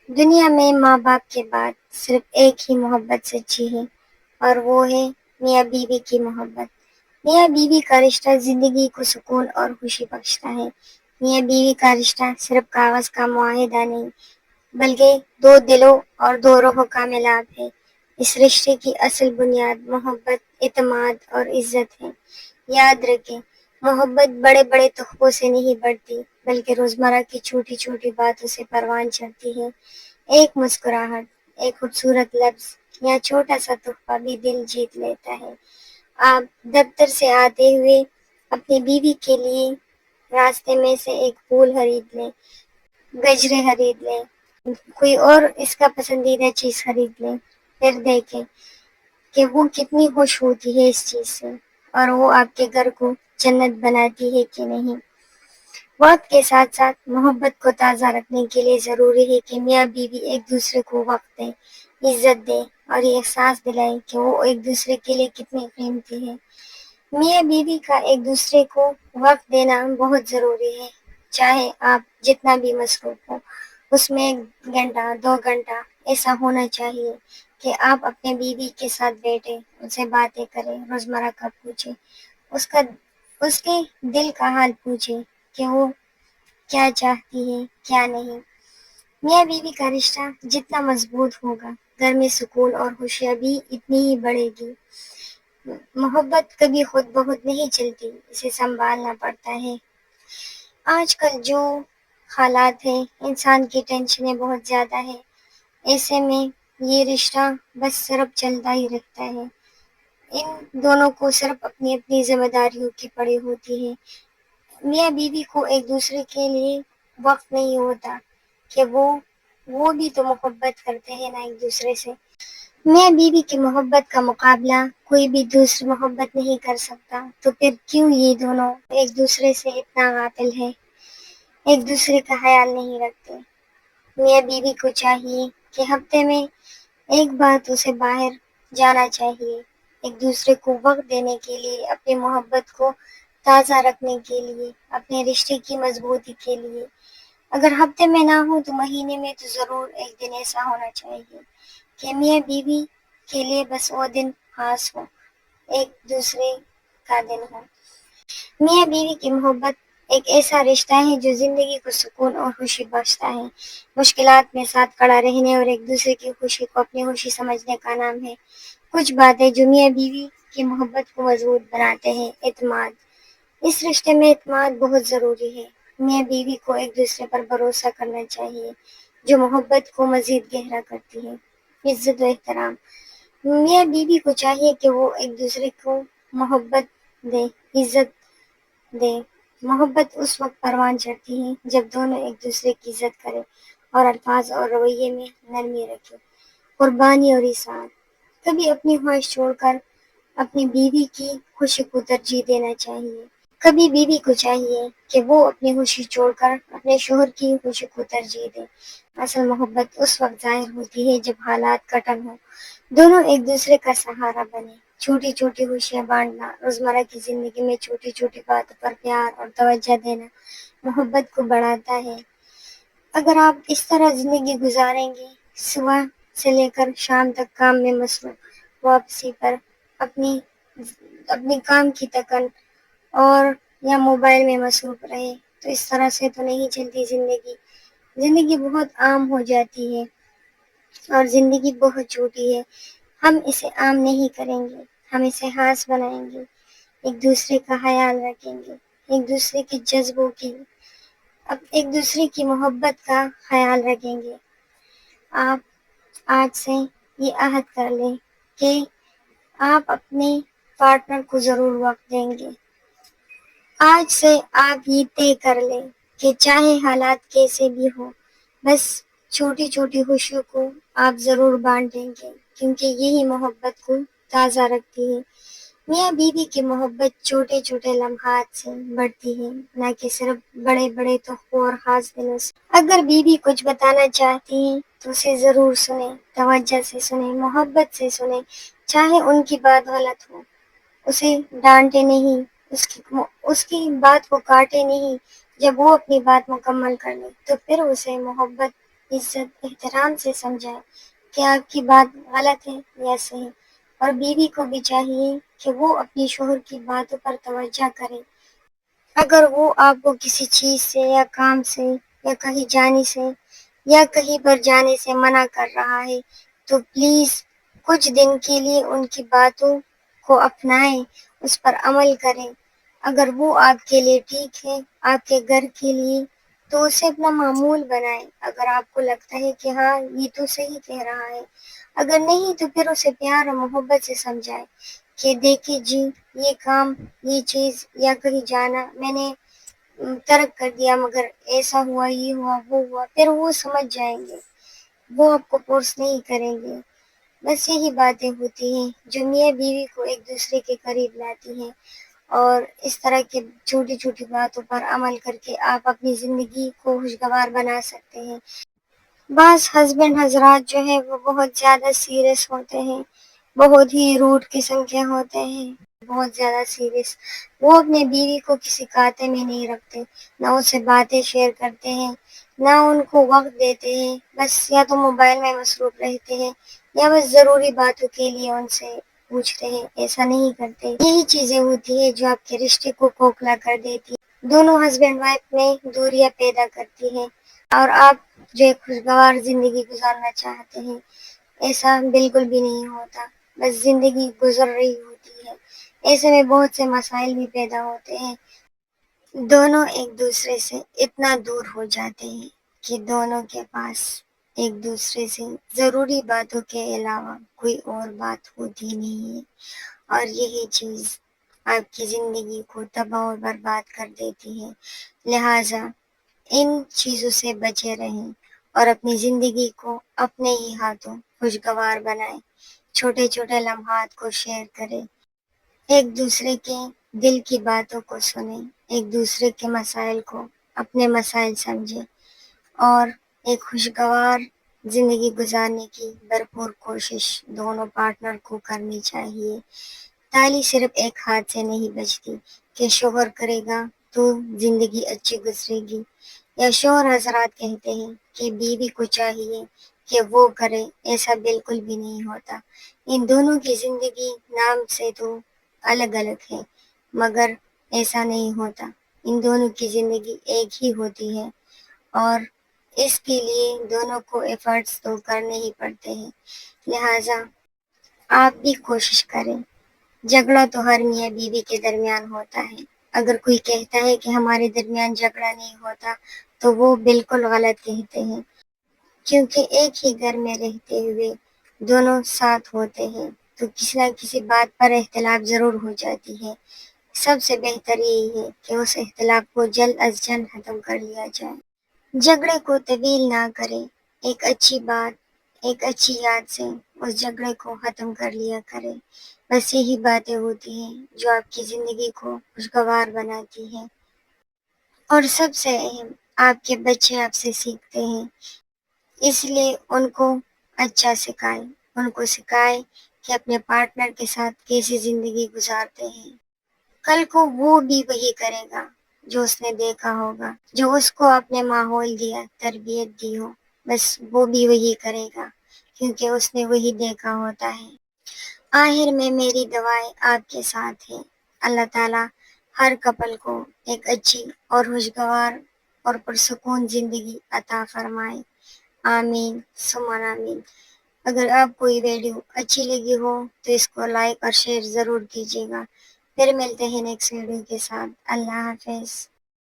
دنیا میں ماں باپ کے بعد صرف ایک ہی محبت سچی ہے، اور وہ ہے میاں بیوی کی محبت۔ میاں بیوی کا رشتہ زندگی کو سکون اور خوشی بخشتا ہے۔ میاں بیوی کا رشتہ صرف کاغذ کا معاہدہ نہیں، بلکہ دو دلوں اور دو روحوں کا ملاپ ہے۔ اس رشتے کی اصل بنیاد محبت، اعتماد اور عزت ہے۔ یاد رکھیں، محبت بڑے بڑے تحفوں سے نہیں بڑھتی، بلکہ روزمرہ کی چھوٹی چھوٹی باتوں سے پروان چڑھتی ہے۔ ایک مسکراہٹ، ایک خوبصورت لفظ یا چھوٹا سا تحفہ بھی دل جیت لیتا ہے۔ آپ دفتر سے آتے ہوئے اپنی بیوی کے لیے راستے میں سے ایک پھول خرید لیں، گجرے خرید لیں، کوئی اور اس کا پسندیدہ چیز خرید لیں، پھر دیکھیں کہ وہ کتنی خوش ہوتی ہے اس چیز سے، اور وہ آپ کے گھر کو جنت بناتی ہے کہ نہیں۔ وقت کے ساتھ ساتھ محبت کو تازہ رکھنے کے لیے ضروری ہے کہ میاں بیوی ایک دوسرے کو وقت دیں، عزت دیں اور یہ احساس دلائیں کہ وہ ایک دوسرے کے لیے کتنے قیمتی ہیں۔ میاں بیوی کا ایک دوسرے کو وقت دینا بہت ضروری ہے۔ چاہے آپ جتنا بھی مصروف ہو، اس میں 1 گھنٹہ 2 گھنٹہ ایسا ہونا چاہیے کہ آپ اپنے بیوی کے ساتھ بیٹھیں، ان سے باتیں کریں، روزمرہ کا پوچھیں، اس کے دل کا حال پوچھیں کہ وہ کیا چاہتی ہے کیا نہیں۔ میاں بیوی کا رشتہ جتنا مضبوط ہوگا، گھر میں سکون اور خوشیاں بھی اتنی ہی بڑھے گی۔ محبت کبھی خود بخود نہیں چلتی، اسے سنبھالنا پڑتا ہے۔ آج کل جو حالات ہیں، انسان کی ٹینشنیں بہت زیادہ ہیں، ایسے میں یہ رشتہ بس صرف چلتا ہی رہتا ہے۔ ان دونوں کو صرف اپنی اپنی ذمہ داریوں کی پڑی ہوتی ہے۔ میاں بیوی کو ایک دوسرے کے لیے وقت نہیں ہوتا کہ وہ بھی تو محبت کرتے ہیں نا ایک دوسرے سے۔ میاں بیوی کی محبت کا مقابلہ کوئی بھی دوسری محبت نہیں کر سکتا، تو پھر کیوں یہ دونوں ایک دوسرے سے اتنا غافل ہیں، ایک دوسرے کا خیال نہیں رکھتے۔ میاں بیوی کو چاہیے کہ ہفتے میں ایک بار تو اسے باہر جانا چاہیے، ایک دوسرے کو وقت دینے کے لیے، اپنی محبت کو تازہ رکھنے کے لیے، اپنے رشتے کی مضبوطی کے لیے۔ اگر ہفتے میں نہ ہو تو مہینے میں تو ضرور ایک دن ایسا ہونا چاہیے کہ میاں بیوی کے لیے بس وہ دن خاص ہو، ایک دوسرے کا دن ہو۔ میاں بیوی کی محبت ایک ایسا رشتہ ہے جو زندگی کو سکون اور خوشی بخشتا ہے۔ مشکلات میں ساتھ کھڑا رہنے اور ایک دوسرے کی خوشی کو اپنی خوشی سمجھنے کا نام ہے۔ کچھ باتیں جو میاں بیوی کی محبت کو مضبوط بناتے ہیں۔ اعتماد، اس رشتے میں اعتماد بہت ضروری ہے۔ میاں بیوی کو ایک دوسرے پر بھروسہ کرنا چاہیے، جو محبت کو مزید گہرا کرتی ہے۔ عزت و احترام، میاں بیوی کو چاہیے کہ وہ ایک دوسرے کو محبت دے، عزت دے۔ محبت اس وقت پروان چڑھتی ہے جب دونوں ایک دوسرے کی عزت کریں اور الفاظ اور رویے میں نرمی رکھیں۔ قربانی اور اطاعت، کبھی اپنی خواہش چھوڑ کر اپنی بیوی کی خوشی کو ترجیح دینا چاہیے۔ کبھی بیوی کو چاہیے کہ وہ اپنی خوشی چھوڑ کر اپنے شوہر کی خوشی کو ترجیح دے۔ اصل محبت اس وقت ظاہر ہوتی ہے جب حالات کٹھن ہوں، دونوں ایک دوسرے کا سہارا بنے۔ چھوٹی چھوٹی خوشیاں بانٹنا، روزمرہ کی زندگی میں چھوٹی چھوٹی باتوں پر پیار اور توجہ دینا محبت کو بڑھاتا ہے۔ اگر آپ اس طرح زندگی گزاریں گے، صبح سے لے کر شام تک کام میں مصروف، واپسی پر اپنی کام کی تکن اور یا موبائل میں مصروف رہے، تو اس طرح سے تو نہیں چلتی زندگی۔ زندگی بہت عام ہو جاتی ہے اور زندگی بہت چھوٹی ہے۔ ہم اسے عام نہیں کریں گے، ہم اسے خاص بنائیں گے، ایک دوسرے کا خیال رکھیں گے، ایک دوسرے کے جذبوں کی، ایک دوسرے کی محبت کا خیال رکھیں گے۔ آپ آج سے یہ عہد کر لیں کہ آپ اپنے پارٹنر کو ضرور وقت دیں گے۔ آج سے آپ یہ طے کر لیں کہ چاہے حالات کیسے بھی ہوں، بس چھوٹی چھوٹی خوشیوں کو آپ ضرور بانٹیں گے، کیونکہ یہی محبت کو تازہ رکھتی ہے۔ میاں بیوی کی محبت چھوٹے چھوٹے لمحات سے بڑھتی ہے، نہ کہ صرف بڑے بڑے تحفوں اور خاص دنوں سے۔ اگر بیوی کچھ بتانا چاہتی ہیں تو اسے ضرور سنیں، توجہ سے سنیں، محبت سے سنیں، چاہے ان کی بات غلط ہو۔ اسے ڈانٹے نہیں، اس کی بات کو کاٹے نہیں۔ جب وہ اپنی بات مکمل کر لے تو پھر اسے محبت عزت احترام سے سمجھائیں کہ آپ کی بات غلط ہے یا صحیح، اور بیوی کو بھی چاہیے کہ وہ اپنی شوہر کی باتوں پر توجہ کرے۔ اگر وہ آپ کو کسی چیز سے یا کام سے یا کہیں جانے سے یا کہیں پر جانے سے منع کر رہا ہے تو پلیز کچھ دن کے لیے ان کی باتوں کو اپنائیں، اس پر عمل کریں۔ اگر وہ آپ کے لیے ٹھیک ہے، آپ کے گھر کے لیے، تو اسے اپنا معمول بنائیں۔ اگر آپ کو لگتا ہے کہ ہاں یہ تو صحیح کہہ رہا ہے، اگر نہیں تو پھر اسے پیار اور محبت سے سمجھائیں کہ دیکھیے جی، یہ کام، یہ چیز یا کہیں جانا میں نے ترک کر دیا، مگر ایسا ہوا، یہ ہوا، وہ ہوا، پھر وہ سمجھ جائیں گے، وہ آپ کو فورس نہیں کریں گے۔ بس یہی باتیں ہوتی ہیں جو میاں بیوی کو ایک دوسرے کے قریب لاتی ہیں، اور اس طرح کی چھوٹی چھوٹی باتوں پر عمل کر کے آپ اپنی زندگی کو خوشگوار بنا سکتے ہیں۔ بعض ہسبینڈ حضرات جو ہیں وہ بہت زیادہ سیریس ہوتے ہیں، بہت ہی روڈ قسم کے ہوتے ہیں، بہت زیادہ سیریس۔ وہ اپنے بیوی کو کسی کاتے میں نہیں رکھتے، نہ اسے باتیں شیئر کرتے ہیں، نہ ان کو وقت دیتے ہیں، بس یا تو موبائل میں مصروف رہتے ہیں یا بس ضروری باتوں کے لیے ان سے پوچھتے ہیں، ایسا نہیں کرتے۔ یہی چیزیں ہوتی ہیں جو آپ کے رشتے کو کھوکھلا کر دیتی ہیں، دونوں ہسبینڈ وائف میں دوریاں پیدا کرتی ہیں، اور آپ جو ایک خوشگوار زندگی گزارنا چاہتے ہیں، ایسا بالکل بھی نہیں ہوتا، بس زندگی گزر رہی ہوتی ہے، ایسے میں بہت سے مسائل بھی پیدا ہوتے ہیں۔ دونوں ایک دوسرے سے اتنا دور ہو جاتے ہیں کہ دونوں کے پاس ایک دوسرے سے ضروری باتوں کے علاوہ کوئی اور بات ہوتی نہیں ہے، اور یہی چیز آپ کی زندگی کو تباہ و برباد کر دیتی ہے۔ لہٰذا ان چیزوں سے بچے رہیں اور اپنی زندگی کو اپنے ہی ہاتھوں خوشگوار بنائیں، چھوٹے چھوٹے لمحات کو شیئر کریں، ایک دوسرے کے دل کی باتوں کو سنیں، ایک دوسرے کے مسائل کو اپنے مسائل سمجھیں، اور ایک خوشگوار زندگی گزارنے کی بھرپور کوشش دونوں پارٹنر کو کرنی چاہیے۔ تالی صرف ایک ہاتھ سے نہیں بجتی کہ شوہر کرے گا تو زندگی اچھی گزرے گی، یا شوہر حضرات کہتے ہیں کہ بیوی کو چاہیے کہ وہ کرے، ایسا بالکل بھی نہیں ہوتا۔ ان دونوں کی زندگی نام سے تو الگ الگ ہے، مگر ایسا نہیں ہوتا، ان دونوں کی زندگی ایک ہی ہوتی ہے، اور اس کے لیے دونوں کو ایفرٹس تو کرنے ہی پڑتے ہیں۔ لہٰذا آپ بھی کوشش کریں۔ جھگڑا تو ہر میاں بیوی کے درمیان ہوتا ہے، اگر کوئی کہتا ہے کہ ہمارے درمیان جھگڑا نہیں ہوتا تو وہ بالکل غلط کہتے ہیں، کیونکہ ایک ہی گھر میں رہتے ہوئے دونوں ساتھ ہوتے ہیں تو کسی نہ کسی بات پر اختلاف ضرور ہو جاتی ہے۔ سب سے بہتر یہی ہے کہ اس اختلاف کو جلد از جلد ختم کر لیا جائے۔ جھگڑے کو طویل نہ کریں، ایک اچھی بات، ایک اچھی یاد سے اس جھگڑے کو ختم کر لیا کریں۔ بس یہی باتیں ہوتی ہیں جو آپ کی زندگی کو خوشگوار بناتی ہیں، اور سب سے اہم، آپ کے بچے آپ سے سیکھتے ہیں، اس لیے ان کو اچھا سکھائیں، ان کو سکھائیں کہ اپنے پارٹنر کے ساتھ کیسی زندگی گزارتے ہیں۔ کل کو وہ بھی وہی کرے گا جو اس نے دیکھا ہوگا، جو اس کو اپنے ماحول دیا، تربیت دی ہو، بس وہ بھی وہی کرے گا کیونکہ اس نے وہی دیکھا ہوتا ہے۔ آخر میں میری دعائیں آپ کے ساتھ ہیں، اللہ تعالیٰ ہر کپل کو ایک اچھی اور خوشگوار اور پرسکون زندگی عطا فرمائے، آمین ثم آمین۔ اگر آپ کو یہ ویڈیو اچھی لگی ہو تو اس کو لائک اور شیئر ضرور کیجیے گا۔ پھر ملتے ہیں نیکسٹ ویڈیو کے ساتھ۔ اللہ حافظ۔